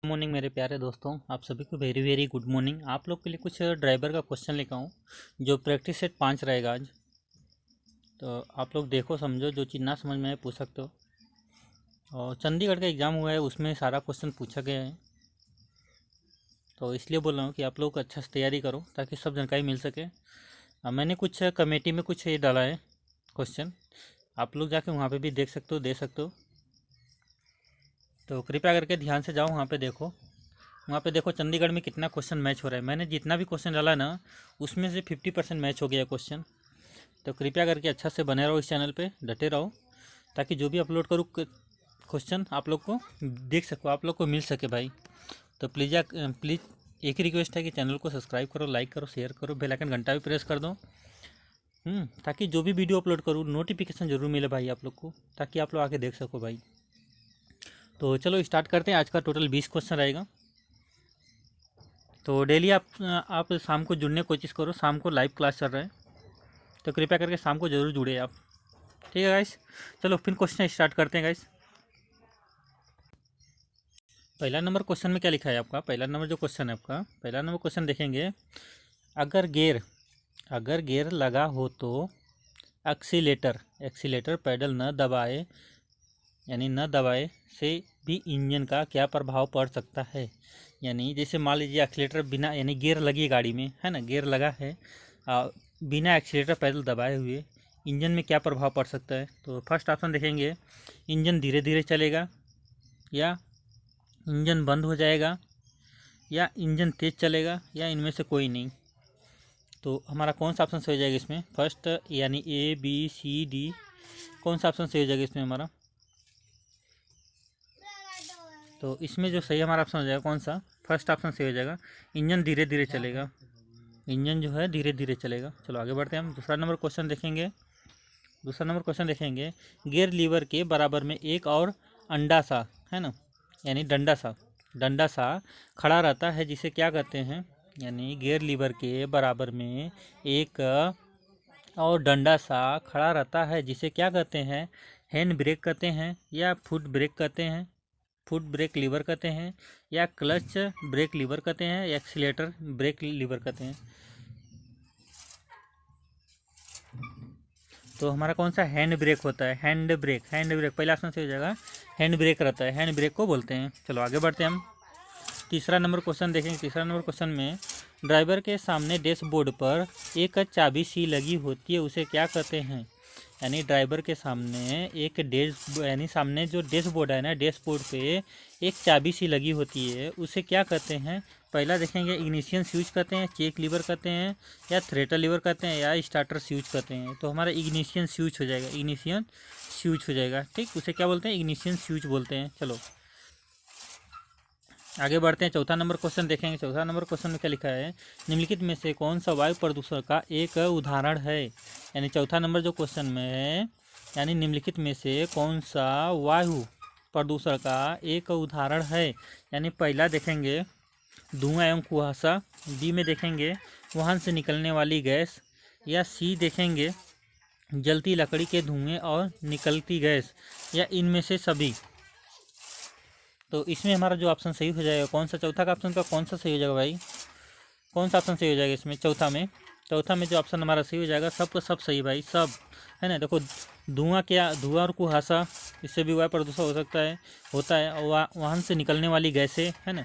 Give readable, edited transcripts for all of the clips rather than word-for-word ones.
Good morning मेरे प्यारे दोस्तों, आप सभी को वेरी वेरी गुड मॉर्निंग। आप लोग के लिए कुछ ड्राइवर का क्वेश्चन लेकर आऊँ जो प्रैक्टिस सेट 5 रहेगा आज। तो आप लोग देखो समझो, जो चीज़ ना समझ में आए पूछ सकते हो। और चंडीगढ़ का एग्ज़ाम हुआ है, उसमें सारा क्वेश्चन पूछा गया है, तो इसलिए बोल रहा हूँ कि आप लोग अच्छा से तैयारी करो ताकि सब जानकारी मिल सके। मैंने कुछ कमेटी में कुछ ये डाला है क्वेश्चन, आप लोग जाके वहाँ पर भी देख सकते हो, दे सकते हो। तो कृपया करके ध्यान से जाओ, वहाँ पे देखो। वहाँ पे देखो चंडीगढ़ में कितना क्वेश्चन मैच हो रहा है। मैंने जितना भी क्वेश्चन डाला ना, उसमें से 50% मैच हो गया क्वेश्चन। तो कृपया करके अच्छा से बने रहो, इस चैनल पे डटे रहो, ताकि जो भी अपलोड करूँ क्वेश्चन आप लोग को देख सको, आप लोग को मिल सके भाई। तो प्लीज़ एक ही रिक्वेस्ट है कि चैनल को सब्सक्राइब करो, लाइक करो, शेयर करो, बेल आइकन घंटा भी प्रेस कर दो, ताकि जो भी वीडियो अपलोड करूँ नोटिफिकेशन ज़रूर मिले भाई आप लोग को, ताकि आप लोग आके देख सको भाई। तो चलो स्टार्ट करते हैं। आज का टोटल 20 क्वेश्चन रहेगा। तो डेली आप शाम को जुड़ने की कोशिश करो। शाम को लाइव क्लास चल रहा है, तो कृपया करके शाम को ज़रूर जुड़े आप। ठीक है गाइस, चलो फिर क्वेश्चन स्टार्ट करते हैं गाइस। पहला नंबर क्वेश्चन में क्या लिखा है आपका? पहला नंबर जो क्वेश्चन है आपका, पहला नंबर क्वेश्चन देखेंगे। अगर गेयर लगा हो तो एक्सीलेटर पैडल न दबाए, यानी न दबाए से भी इंजन का क्या प्रभाव पड़ सकता है। यानी जैसे मान लीजिए एक्सीलेटर बिना, यानी गियर लगी है गाड़ी में, है ना, गियर लगा है, बिना एक्सीलेटर पैडल दबाए हुए इंजन में क्या प्रभाव पड़ सकता है। तो फर्स्ट ऑप्शन देखेंगे, इंजन धीरे धीरे चलेगा, या इंजन बंद हो जाएगा, या इंजन तेज़ चलेगा, या इनमें से कोई नहीं। तो हमारा कौन सा ऑप्शन सही हो जाएगा इसमें? फर्स्ट यानी ABCD, कौन सा ऑप्शन सही हो जाएगा इसमें हमारा? तो इसमें जो सही हमारा ऑप्शन हो जाएगा कौन सा? फर्स्ट ऑप्शन सही हो जाएगा, इंजन धीरे धीरे चलेगा। इंजन जो है धीरे धीरे चलेगा। चलो आगे बढ़ते हैं हम। दूसरा नंबर क्वेश्चन देखेंगे। गियर लीवर के बराबर में एक और अंडा सा, है ना, यानी डंडा सा खड़ा रहता है, जिसे क्या कहते हैं? यानी गियर लीवर के बराबर में एक और डंडा सा खड़ा रहता है, जिसे क्या कहते हैं? हैंड ब्रेक कहते हैं, या फुट ब्रेक कहते हैं, फुट ब्रेक लीवर कहते हैं, या क्लच ब्रेक लीवर कहते हैं, या एक्सीलेटर ब्रेक लीवर कहते हैं। तो हमारा कौन सा हैंड ब्रेक होता है? हैंड ब्रेक पहला ऑप्शन से हो जाएगा, हैंड ब्रेक रहता है, हैंड ब्रेक को बोलते हैं। चलो आगे बढ़ते हैं हम। तीसरा नंबर क्वेश्चन देखेंगे। तीसरा नंबर क्वेश्चन में, ड्राइवर के सामने डैशबोर्ड पर एक चाबी सी लगी होती है, उसे क्या कहते हैं? यानी ड्राइवर के सामने एक यानी सामने जो डैशबोर्ड है ना, डैशबोर्ड पे एक चाबी सी लगी होती है, उसे क्या कहते हैं? पहला देखेंगे, इग्निशन स्विच कहते हैं, चेक लीवर कहते हैं, या थ्रेटल लीवर कहते हैं, या स्टार्टर स्विच कहते हैं। तो हमारा इग्निशन स्विच हो जाएगा, ठीक। उसे क्या बोलते हैं? इग्निशन स्विच बोलते हैं। चलो आगे बढ़ते हैं। चौथा नंबर क्वेश्चन देखेंगे। चौथा नंबर क्वेश्चन में क्या लिखा है? निम्नलिखित में से कौन सा वायु प्रदूषण का एक उदाहरण है? यानी चौथा नंबर जो क्वेश्चन में है, यानी निम्नलिखित में से कौन सा वायु प्रदूषण का एक उदाहरण है। यानी पहला देखेंगे, धुआं एवं कुहासा, बी में देखेंगे वाहन से निकलने वाली गैस, या सी देखेंगे जलती लकड़ी के धुएं और निकलती गैस, या इनमें से सभी। तो इसमें हमारा जो ऑप्शन सही हो जाएगा कौन सा? चौथा का ऑप्शन का कौन सा सही हो जाएगा भाई? कौन सा ऑप्शन सही हो जाएगा इसमें? चौथा में जो ऑप्शन हमारा सही हो जाएगा, सब का सब सही भाई, सब, है ना। देखो धुआं और कुहासा, इससे भी वायु प्रदूषण हो सकता है, होता है। और वाहन से निकलने वाली गैसें, है ना,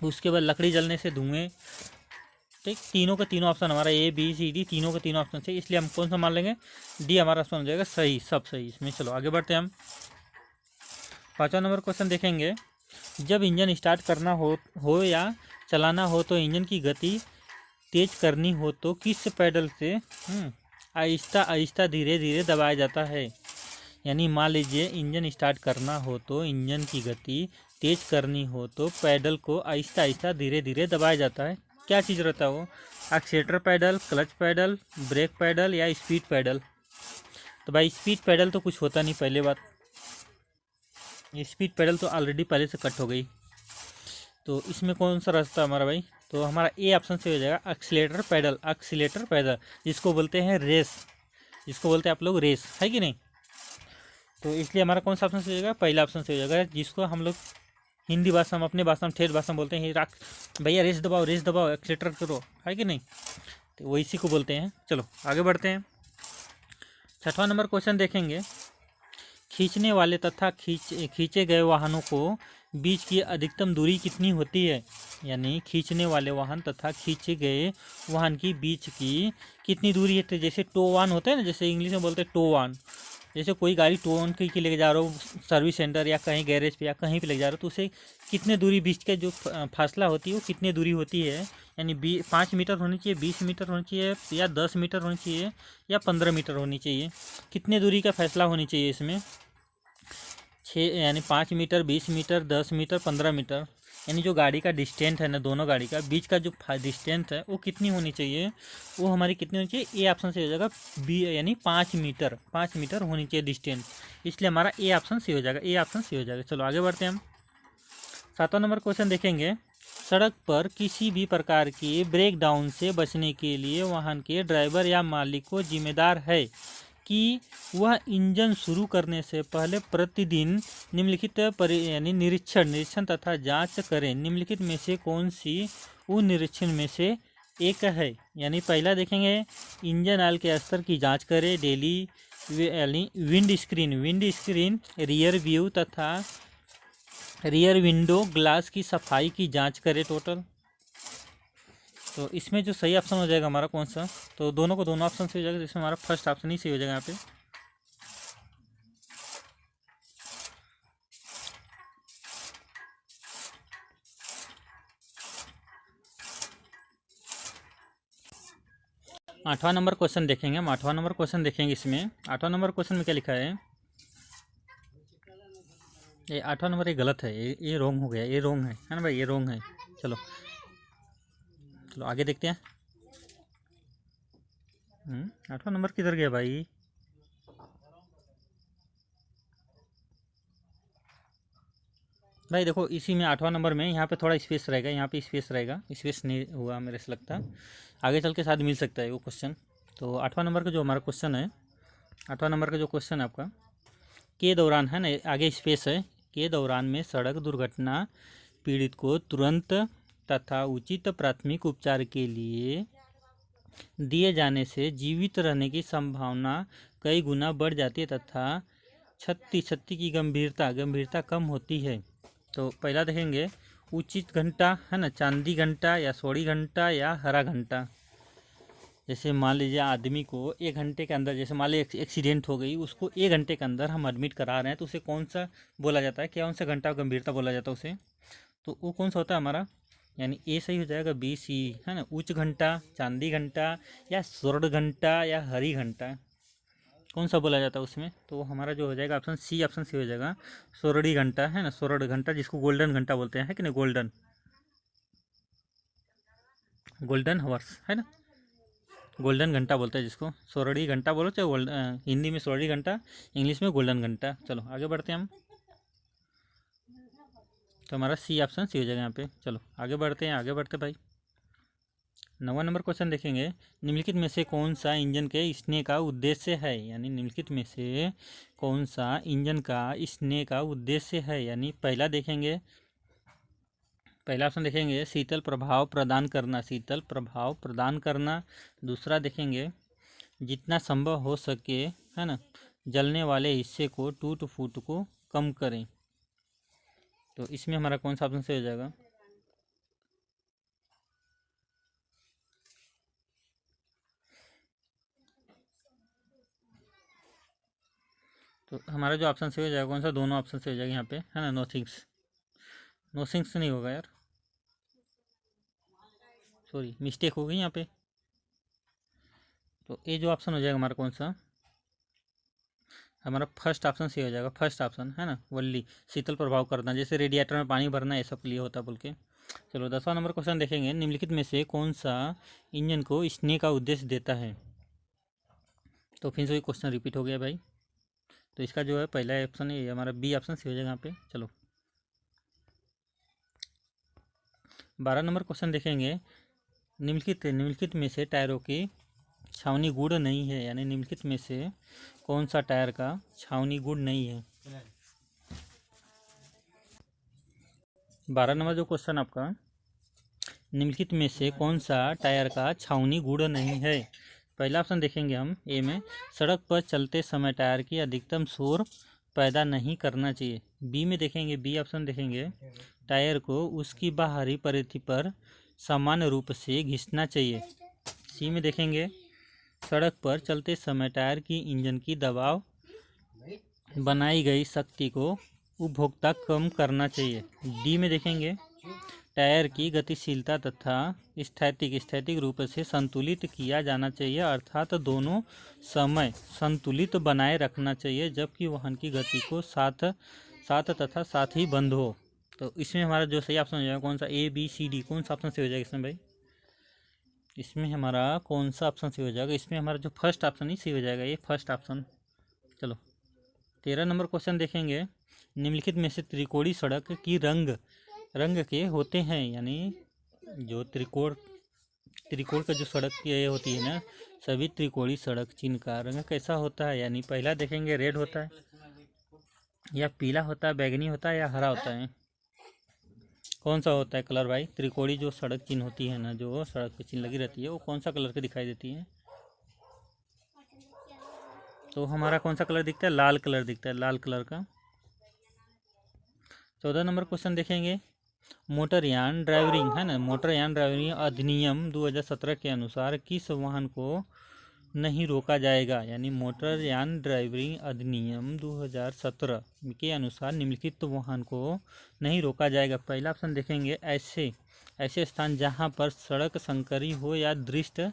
उसके बाद लकड़ी जलने से धुएँ, ठीक। तीनों का तीनों ऑप्शन हमारा ABCD, तीनों का तीनों ऑप्शन से, इसलिए हम कौन सा मान लेंगे? डी हमारा ऑप्शन हो जाएगा सही, सब सही इसमें। चलो आगे बढ़ते हैं हम। पाँचवा नंबर क्वेश्चन देखेंगे। जब इंजन स्टार्ट करना हो या चलाना हो तो इंजन की गति तेज करनी हो तो किस पैडल से आहिस्ता आहिस्ता धीरे धीरे दबाया जाता है? यानी मान लीजिए इंजन स्टार्ट करना हो तो इंजन की गति तेज करनी हो तो पैडल को आहिस्ता आहिस्ता धीरे धीरे दबाया जाता है। क्या चीज़ रहता है वो? Accelerator pedal, clutch pedal, brake pedal, या स्पीड पैडल? तो भाई स्पीड पैडल तो कुछ होता नहीं, पहले बात, स्पीड पैडल तो ऑलरेडी पहले से कट हो गई। तो इसमें कौन सा रास्ता हमारा भाई? तो हमारा ए ऑप्शन से हो जाएगा, एक्सीलेटर पैडल, जिसको बोलते हैं रेस, जिसको बोलते हैं आप लोग रेस, है कि नहीं। तो इसलिए हमारा कौन सा ऑप्शन से हो जाएगा? पहला ऑप्शन से हो जाएगा, जिसको हम लोग हिंदी भाषा में, अपने भाषा में, ठेठ भाषा में बोलते हैं राख भैया रेस दबाओ, एक्सीलेटर करो, है कि नहीं, तो वो इसी को बोलते हैं। चलो आगे बढ़ते हैं। 6वां नंबर क्वेश्चन देखेंगे, खींचने वाले तथा खींचे गए वाहनों को बीच की अधिकतम दूरी कितनी होती है। यानी खींचने वाले वाहन तथा खींचे गए वाहन की बीच की कितनी दूरी है। तो जैसे टो वान होता है ना, जैसे इंग्लिश में बोलते हैं टो वान, जैसे कोई गाड़ी टो ऑन की लेके जा रहे हो सर्विस सेंटर या कहीं गैरेज पे या कहीं पे लेके जा रहे हो, तो उसे कितने दूरी बीच का जो फासला होती है वो कितनी दूरी होती है। यानी 5 मीटर होनी चाहिए, 20 मीटर होनी चाहिए, या 10 मीटर होनी चाहिए, या 15 मीटर होनी चाहिए। कितने दूरी का फैसला होनी चाहिए इसमें। 6 यानी 5 मीटर, 20 मीटर, 10 मीटर, 15 मीटर, यानी जो गाड़ी का डिस्टेंस है ना, दोनों गाड़ी का बीच का जो डिस्टेंस है वो कितनी होनी चाहिए। वो हमारी कितनी होनी चाहिए। ए ऑप्शन से हो जाएगा बी, यानी 5 मीटर, 5 मीटर होनी चाहिए डिस्टेंस, इसलिए हमारा ए ऑप्शन सी हो जाएगा, ए ऑप्शन सी हो जाएगा। चलो आगे बढ़ते हैं हम। 7वां नंबर क्वेश्चन देखेंगे, सड़क पर किसी भी प्रकार के ब्रेक डाउन से बचने के लिए वाहन के ड्राइवर या मालिक को जिम्मेदार है कि वह इंजन शुरू करने से पहले प्रतिदिन निम्नलिखित यानी निरीक्षण तथा जांच करें। निम्नलिखित में से कौन सी उन निरीक्षण में से एक है। यानी पहला देखेंगे, इंजन ऑयल के स्तर की जांच करें डेली, यानी विंड स्क्रीन, रियर व्यू तथा रियर विंडो ग्लास की सफाई की जांच करें टोटल। तो इसमें जो सही ऑप्शन हो जाएगा हमारा कौन सा, तो दोनों को दोनों ऑप्शन से हो जाएगा, जिसमें हमारा फर्स्ट ऑप्शन ही सही हो जाएगा यहाँ पे। आठवां नंबर क्वेश्चन देखेंगे हम। 8वां नंबर क्वेश्चन देखेंगे इसमें। 8वां नंबर क्वेश्चन में क्या लिखा है, ये 8वां नंबर ये गलत है, ये रॉन्ग हो गया, ये रॉन्ग है ना भाई, ये रॉन्ग है। चलो आगे देखते हैं। 8वां नंबर किधर गया भाई। भाई देखो इसी में 8वां नंबर में यहाँ पे थोड़ा स्पेस रहेगा, यहाँ पे स्पेस रहेगा, स्पेस नहीं हुआ मेरे से लगता, आगे चल के शायद मिल सकता है वो क्वेश्चन। तो 8वां नंबर का जो हमारा क्वेश्चन है, 8वां नंबर का जो क्वेश्चन है आपका, के दौरान है ना, आगे स्पेस है, के दौरान में सड़क दुर्घटना पीड़ित को तुरंत तथा उचित प्राथमिक उपचार के लिए दिए जाने से जीवित रहने की संभावना कई गुना बढ़ जाती है तथा क्षति की गंभीरता कम होती है। तो पहला देखेंगे, उचित घंटा है ना, चांदी घंटा या सोड़ी घंटा या हरा घंटा। जैसे मान लीजिए आदमी को 1 घंटे के अंदर, जैसे मान लीजिए एक्सीडेंट हो गई, उसको 1 घंटे के अंदर हम एडमिट करा रहे हैं, तो उसे कौन सा बोला जाता है, कौन सा घंटा गंभीरता बोला जाता है उसे, तो वो कौन सा होता है हमारा। यानी ए सही हो जाएगा, बी सी है ना, उच्च घंटा, चांदी घंटा या स्वर्ण घंटा या हरी घंटा, कौन सा बोला जाता है उसमें। तो हमारा जो हो जाएगा ऑप्शन सी हो जाएगा, स्वर्ण घंटा है ना, स्वर्ण घंटा जिसको गोल्डन घंटा बोलते हैं, है कि नहीं, गोल्डन हवर्स है ना, गोल्डन घंटा बोलते हैं जिसको, स्वर्ण घंटा बोलो चाहे हिंदी में स्वर्ण घंटा, इंग्लिश में गोल्डन घंटा। चलो आगे बढ़ते हैं हम। तो हमारा सी ऑप्शन सी हो जाएगा यहाँ पे। चलो आगे बढ़ते हैं भाई। 9वां नंबर क्वेश्चन देखेंगे, निम्नलिखित में से कौन सा इंजन के स्नेह का उद्देश्य है। यानी निम्नलिखित में से कौन सा इंजन का स्नेह का उद्देश्य है। यानी पहला ऑप्शन देखेंगे, शीतल प्रभाव प्रदान करना। दूसरा देखेंगे, जितना संभव हो सके है ना, जलने वाले हिस्से को टूट फूट को कम करें। तो इसमें हमारा कौन सा ऑप्शन सही हो जाएगा। तो हमारा जो ऑप्शन सही हो जाएगा कौन सा, दोनों ऑप्शन सही हो जाएगा यहाँ पे है ना, नो थिंग्स नहीं होगा यार, सॉरी मिस्टेक हो गई यहाँ पे। तो ये जो ऑप्शन हो जाएगा हमारा कौन सा, हमारा फर्स्ट ऑप्शन सही हो जाएगा, फर्स्ट ऑप्शन है ना, वल्ली शीतल प्रभाव करना, जैसे रेडिएटर में पानी भरना ये सब के लिए होता बोल के। चलो 10वां नंबर क्वेश्चन देखेंगे, निम्नलिखित में से कौन सा इंजन को स्नेह का उद्देश्य देता है। तो फिर से वही क्वेश्चन रिपीट हो गया भाई। तो इसका जो है पहला ऑप्शन है हमारा बी ऑप्शन सही हो जाएगा यहाँ पे। चलो 12 नंबर क्वेश्चन देखेंगे, निम्नलिखित में से टायरों की छावनी गुड़ नहीं है। यानी निम्नलिखित में से कौन सा टायर का छावनी गुड़ नहीं है। 12 नंबर जो क्वेश्चन आपका, निम्नलिखित में से कौन सा टायर का छावनी गुण नहीं है। पहला ऑप्शन देखेंगे हम ए में, सड़क पर चलते समय टायर की अधिकतम शोर पैदा नहीं करना चाहिए। बी में देखेंगे, बी ऑप्शन देखेंगे, टायर को उसकी बाहरी परिधि पर सामान्य रूप से घिसना चाहिए। सी में देखेंगे, सड़क पर चलते समय टायर की इंजन की दबाव बनाई गई शक्ति को उपभोक्ता कम करना चाहिए। डी में देखेंगे, टायर की गतिशीलता तथा स्थैतिक रूप से संतुलित किया जाना चाहिए, अर्थात दोनों समय संतुलित बनाए रखना चाहिए जबकि वाहन की गति को साथ ही बंद हो। तो इसमें हमारा जो सही ऑप्शन हो जाएगा कौन सा, ए बी सी डी, कौन सा ऑप्शन से हो जाएगा इसमें भाई, इसमें हमारा कौन सा ऑप्शन से हो जाएगा, इसमें हमारा जो फर्स्ट ऑप्शन ही सही हो जाएगा, ये फर्स्ट ऑप्शन। चलो 13 नंबर क्वेश्चन देखेंगे, निम्नलिखित में से त्रिकोणीय सड़क की रंग के होते हैं, यानी जो त्रिकोण का जो सड़क ये होती है ना, सभी त्रिकोणीय सड़क चिन्ह का रंग कैसा होता है। यानी पहला देखेंगे रेड होता है, या पीला होता है, बैगनी होता है, या हरा होता है। कौन सा होता है कलर भाई, त्रिकोणीय जो सड़क चिन्ह होती है ना, जो सड़क पे चिन्ह लगी रहती है, वो कौन सा कलर की दिखाई देती है। तो हमारा कौन सा कलर दिखता है, लाल कलर दिखता है, लाल कलर का। 14 नंबर क्वेश्चन देखेंगे, मोटरयान ड्राइवरिंग है ना, मोटरयान ड्राइवरिंग अधिनियम 2017 के अनुसार किस वाहन को नहीं रोका जाएगा। यानी मोटरयान ड्राइवरिंग अधिनियम 2017 के अनुसार निम्नलिखित वाहन को नहीं रोका जाएगा। पहला ऑप्शन देखेंगे, ऐसे स्थान जहां पर सड़क संकरी हो या दृश्य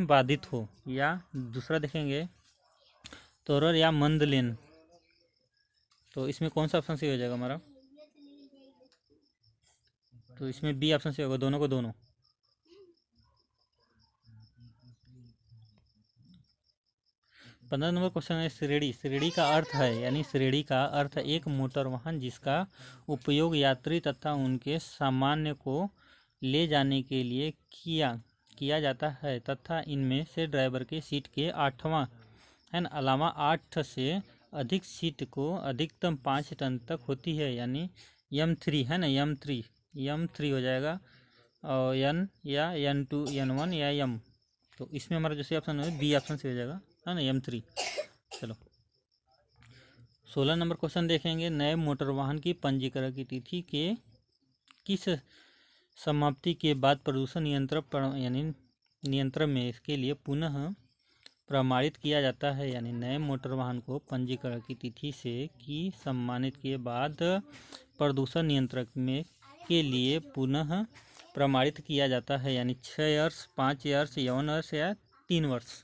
बाधित हो, या दूसरा देखेंगे तोरर या मंद लेन। तो इसमें कौन सा ऑप्शन सही हो जाएगा हमारा, तो इसमें बी ऑप्शन से होगा, दोनों को दोनों। 15 नंबर क्वेश्चन है, श्रेणी का अर्थ है, यानी श्रेणी का अर्थ एक मोटर वाहन जिसका उपयोग यात्री तथा उनके सामान को ले जाने के लिए किया जाता है तथा इनमें से ड्राइवर के सीट के 8वां है ना अलावा 8 से अधिक सीट को अधिकतम 5 टन तक होती है, यानी M3 है ना, M3 हो जाएगा, और N या N2 N1 या M। तो इसमें हमारा जो सही ऑप्शन है बी ऑप्शन से हो जाएगा, है ना, M3। चलो 16 नंबर क्वेश्चन देखेंगे, नए मोटर वाहन की पंजीकरण की तिथि के किस समाप्ति के बाद प्रदूषण नियंत्रण में इसके लिए पुनः प्रमाणित किया जाता है। यानी नए मोटर वाहन को पंजीकरण की तिथि से की सम्मानित के बाद प्रदूषण नियंत्रण में के लिए पुनः प्रमाणित किया जाता है, यानी 6 वर्ष, 5 वर्ष, 1 वर्ष या 3 वर्ष।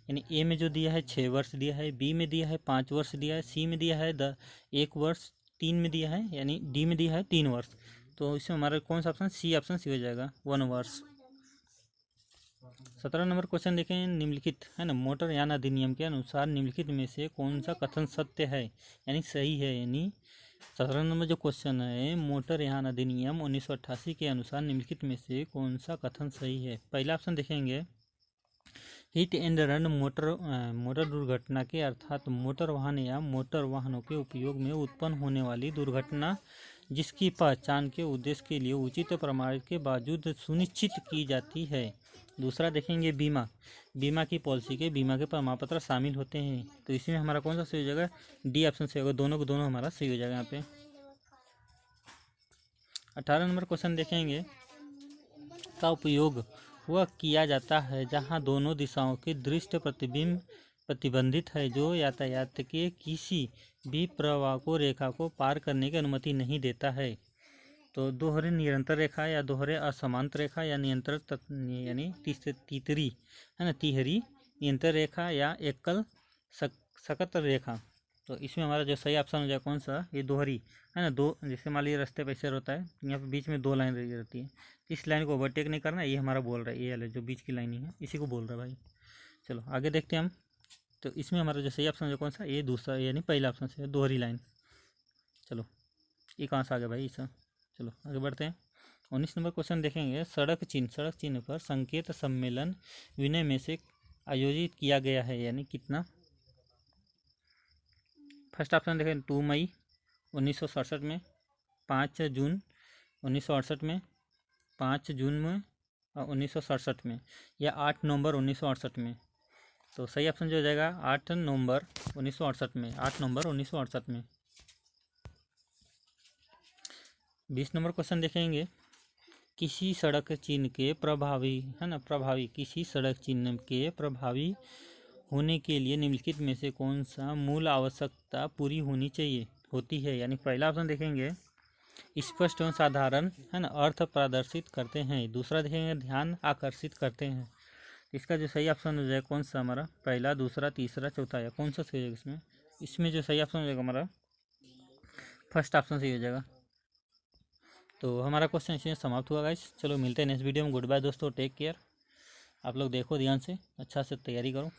यानी ए में जो दिया है 6 वर्ष दिया है, बी में दिया है 5 वर्ष दिया है, सी में दिया है 1 वर्ष, 3 में दिया है, यानी डी में दिया है 3 वर्ष। तो इसमें हमारा कौन सा ऑप्शन, सी ऑप्शन सी हो जाएगा, 1 वर्ष। 17 नंबर क्वेश्चन देखें, निम्नलिखित है ना, मोटर यान अधिनियम के अनुसार निम्नलिखित में से कौन सा कथन सत्य है, यानी सही है। यानी 17 नंबर जो क्वेश्चन है, मोटर यान अधिनियम 1988 के अनुसार निम्नलिखित में से कौन सा कथन सही है। पहला ऑप्शन देखेंगे, हिट एंड रन मोटर दुर्घटना के अर्थात मोटर वाहन या मोटर वाहनों के उपयोग में उत्पन्न होने वाली दुर्घटना जिसकी पहचान के उद्देश्य के लिए उचित प्रमाण के बावजूद सुनिश्चित की जाती है। दूसरा देखेंगे, बीमा की पॉलिसी के बीमा के प्रमाण पत्र शामिल होते हैं। तो इसमें हमारा कौन सा सही हो जाएगा, डी ऑप्शन से होगा, दोनों को दोनों हमारा सही हो जाएगा यहाँ पे। 18 नंबर क्वेश्चन देखेंगे, का उपयोग वह किया जाता है जहां दोनों दिशाओं के दृष्टि प्रतिबिंब प्रतिबंधित है, जो यातायात के किसी भी प्रवाह को रेखा को पार करने की अनुमति नहीं देता है। तो दोहरे निरंतर रेखा या दोहरे असमांतर रेखा या यानी तीसरी है ना, तिहरी निरंतर रेखा या एकल सकत रेखा। तो इसमें हमारा जो सही ऑप्शन हो जाए कौन सा, ये दोहरी है ना, दो, जैसे मान लीजिए रास्ते पे ऐसे होता है, यहाँ पे बीच में 2 लाइन रहती है, इस लाइन को ओवरटेक नहीं करना, ये हमारा बोल रहा है, ये वाला जो बीच की लाइन ही है इसी को बोल रहा है भाई। चलो आगे देखते हैं हम। तो इसमें हमारा जो सही ऑप्शन है कौन सा, ये दूसरा, यानी पहला ऑप्शन से दोहरी लाइन। चलो ये कहाँ से आ गया भाई इसका, चलो आगे बढ़ते हैं। 19 नंबर क्वेश्चन देखेंगे, सड़क चिन्ह पर संकेत सम्मेलन विनय में से आयोजित किया गया है, यानी कितना। फर्स्ट ऑप्शन देखें 2 मई 1967 में, 5 जून 1968 में, 5 जून में 1967 में, या 8 नवंबर 1968 में। तो सही ऑप्शन जो हो जाएगा 8 नवंबर 1968 में, 8 नवंबर 1968 में। 20 नंबर क्वेश्चन देखेंगे, किसी सड़क चिन्ह के प्रभावी है ना प्रभावी किसी सड़क चिन्ह के प्रभावी होने के लिए निम्नलिखित में से कौन सा मूल आवश्यकता पूरी होती है। यानी पहला ऑप्शन देखेंगे स्पष्ट एवं साधारण है ना अर्थ प्रदर्शित करते हैं। दूसरा देखेंगे ध्यान आकर्षित करते हैं। इसका जो सही ऑप्शन हो जाएगा कौन सा हमारा, पहला, दूसरा, तीसरा, चौथा, या कौन सा सही हो जाएगा इसमें जो सही ऑप्शन हो जाएगा हमारा फर्स्ट ऑप्शन सही हो जाएगा। तो हमारा क्वेश्चन इसमें समाप्त हुआ गाइस। चलो मिलते हैं नेक्स्ट वीडियो में। गुड बाय दोस्तों, टेक केयर। आप लोग देखो ध्यान से, अच्छा से तैयारी करो।